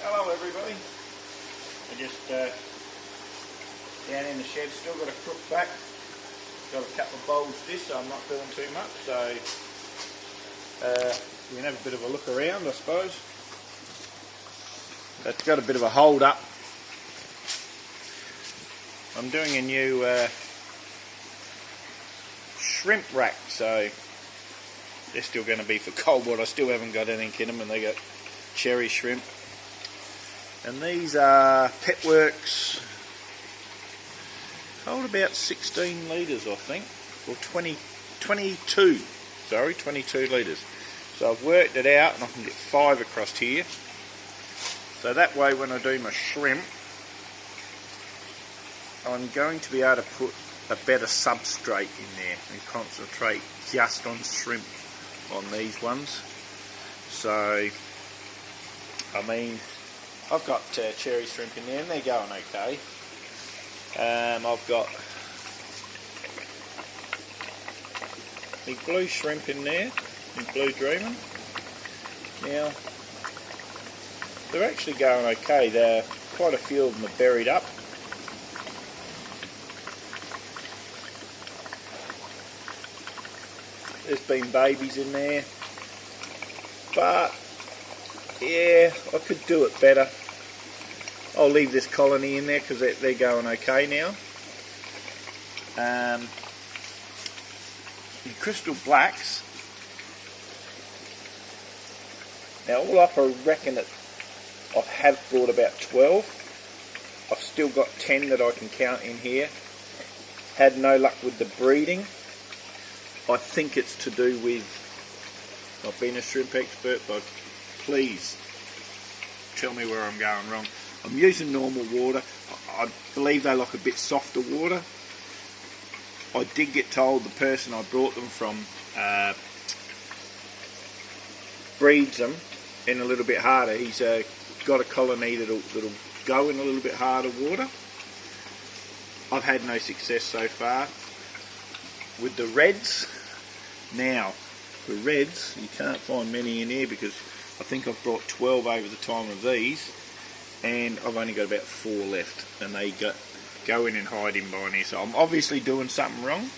Hello everybody. I just down in the shed, still got a crook back. Got a couple of bowls of this, so I'm not doing too much. So you can have a bit of a look around, I suppose. It's got a bit of a hold up. I'm doing a new shrimp rack, so they're still going to be for cold water. I still haven't got anything in them, and they got cherry shrimp. And these are Petworks, hold about 16 litres I think, or 22 litres. So I've worked it out and I can get 5 across here. So that way when I do my shrimp, I'm going to be able to put a better substrate in there and concentrate just on shrimp on these ones. So, I mean, I've got cherry shrimp in there and they're going okay. I've got the blue shrimp in there, and blue dreaming. Now, they're actually going okay. Quite a few of them are buried up. There's been babies in there, but yeah, I could do it better. I'll leave this colony in there because they're going okay now. The crystal blacks, now all up I reckon that I have brought about 12. I've still got 10 that I can count in here. Had no luck with the breeding. I think it's to do with, not being a shrimp expert, but please tell me where I'm going wrong. I'm using normal water. I believe they like a bit softer water. I did get told the person I brought them from breeds them in a little bit harder. He's got a colony that'll go in a little bit harder water. I've had no success so far. With the reds, now the reds, you can't find many in here because I think I've brought 12 over the time of these, and I've only got about 4 left, and they go in and hide in behind here. So I'm obviously doing something wrong.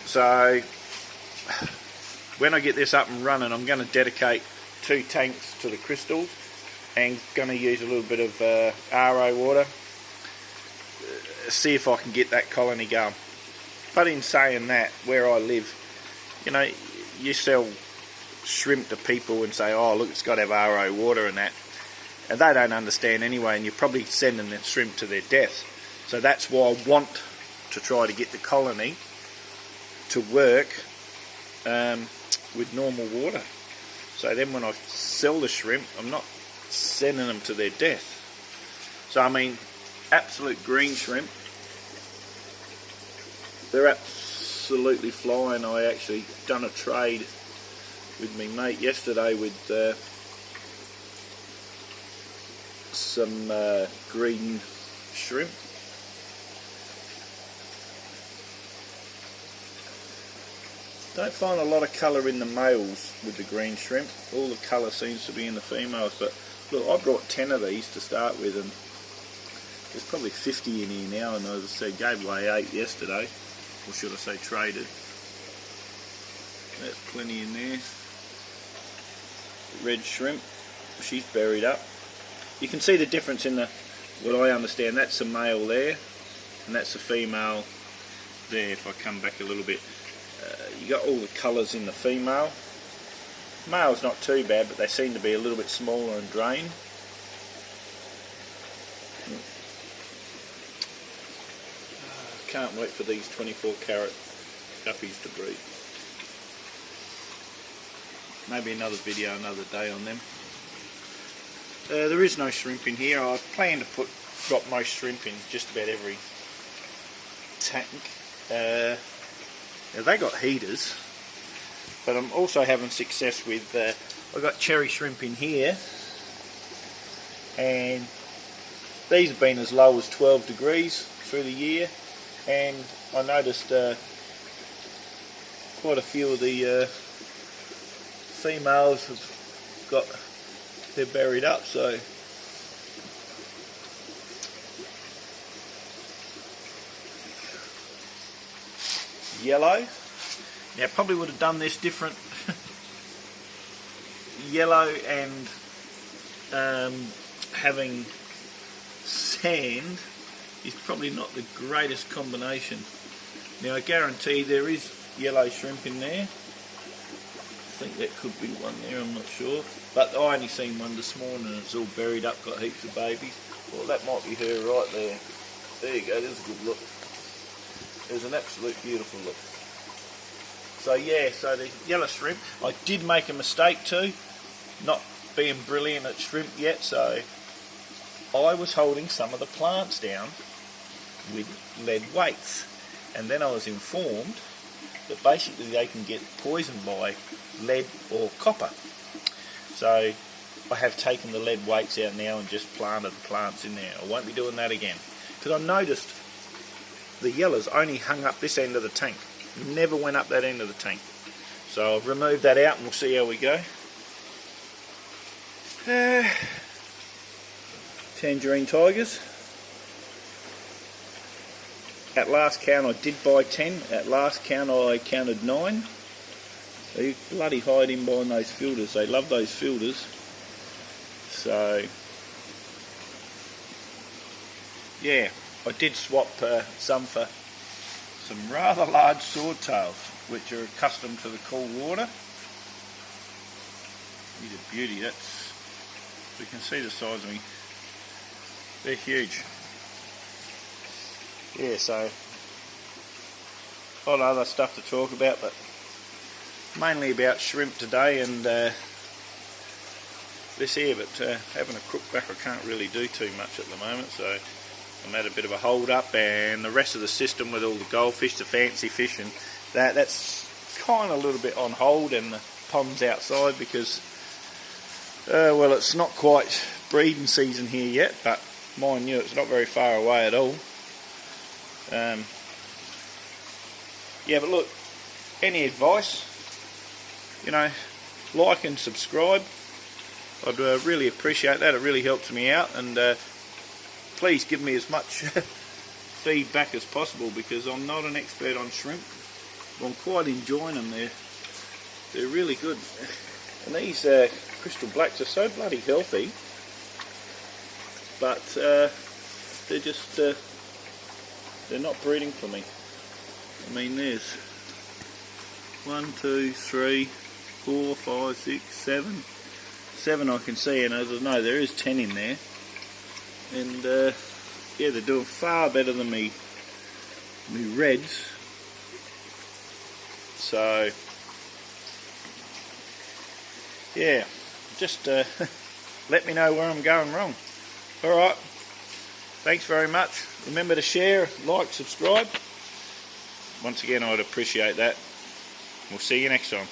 So when I get this up and running, I'm going to dedicate 2 tanks to the crystals, and going to use a little bit of RO water. See if I can get that colony going. But in saying that, where I live, you know, you sell shrimp to people and say, oh look, it's got to have RO water and that, and they don't understand anyway, and you're probably sending the shrimp to their death. So that's why I want to try to get the colony to work with normal water. So then when I sell the shrimp, I'm not sending them to their death. So I mean, absolute green shrimp, they're absolutely flying. I actually done a trade with me mate yesterday with some green shrimp. Don't find a lot of colour in the males with the green shrimp. All the colour seems to be in the females. But look, I brought 10 of these to start with, and there's probably 50 in here now, and as I said, gave away 8 yesterday. Or should I say traded. There's plenty in there. Red shrimp, she's buried up. You can see the difference in what I understand, that's a male there, and that's a female there. If I come back a little bit, you got all the colours in the female. Male's not too bad, but they seem to be a little bit smaller and drained. Can't wait for these 24 carat guppies to breed. Maybe another video another day on them. There is no shrimp in here. I plan to drop most shrimp in just about every tank. Now they got heaters, but I'm also having success with, I've got cherry shrimp in here, and these have been as low as 12 degrees through the year. And I noticed quite a few of the females have got they're buried up, so yellow. Now probably would have done this different. Yellow and having sand is probably not the greatest combination. Now I guarantee there is yellow shrimp in there. I think that could be one there, I'm not sure. But I only seen one this morning and it's all buried up, got heaps of babies. Well, that might be her right there. There you go, there's a good look. There's an absolute beautiful look. So yeah, so the yellow shrimp, I did make a mistake too, not being brilliant at shrimp yet, so I was holding some of the plants down with lead weights, and then I was informed that basically they can get poisoned by lead or copper. So I have taken the lead weights out now and just planted the plants in there. I won't be doing that again, because I noticed the yellows only hung up this end of the tank, never went up that end of the tank. So I've removed that out and we'll see how we go. Tangerine Tigers. At last count I did buy 10, at last count I counted 9. They bloody hide in behind those filters, they love those filters. So yeah, I did swap some for some rather large swordtails, which are accustomed to the cool water. These are beauty, that's, you can see the size of me, they're huge. Yeah, so a lot of other stuff to talk about, but mainly about shrimp today and this here, but having a crook back I can't really do too much at the moment, so I'm at a bit of a hold up, and the rest of the system with all the goldfish, the fancy fish, and that's kind of a little bit on hold, and the ponds outside because well, it's not quite breeding season here yet, but mind you, it's not very far away at all. Yeah, but look, any advice, you know, like and subscribe, I'd really appreciate that. It really helps me out, and please give me as much feedback as possible, because I'm not an expert on shrimp. I'm quite enjoying them. They're really good, and these crystal blacks are so bloody healthy, but they're just they're not breeding for me. I mean, there's 1, 2, 3, 4, 5, 6, 7. 7 I can see, and as I know there is 10 in there, and yeah, they're doing far better than me reds. So yeah, just let me know where I'm going wrong. Alright, thanks very much. Remember to share, like, subscribe. Once again, I'd appreciate that. We'll see you next time.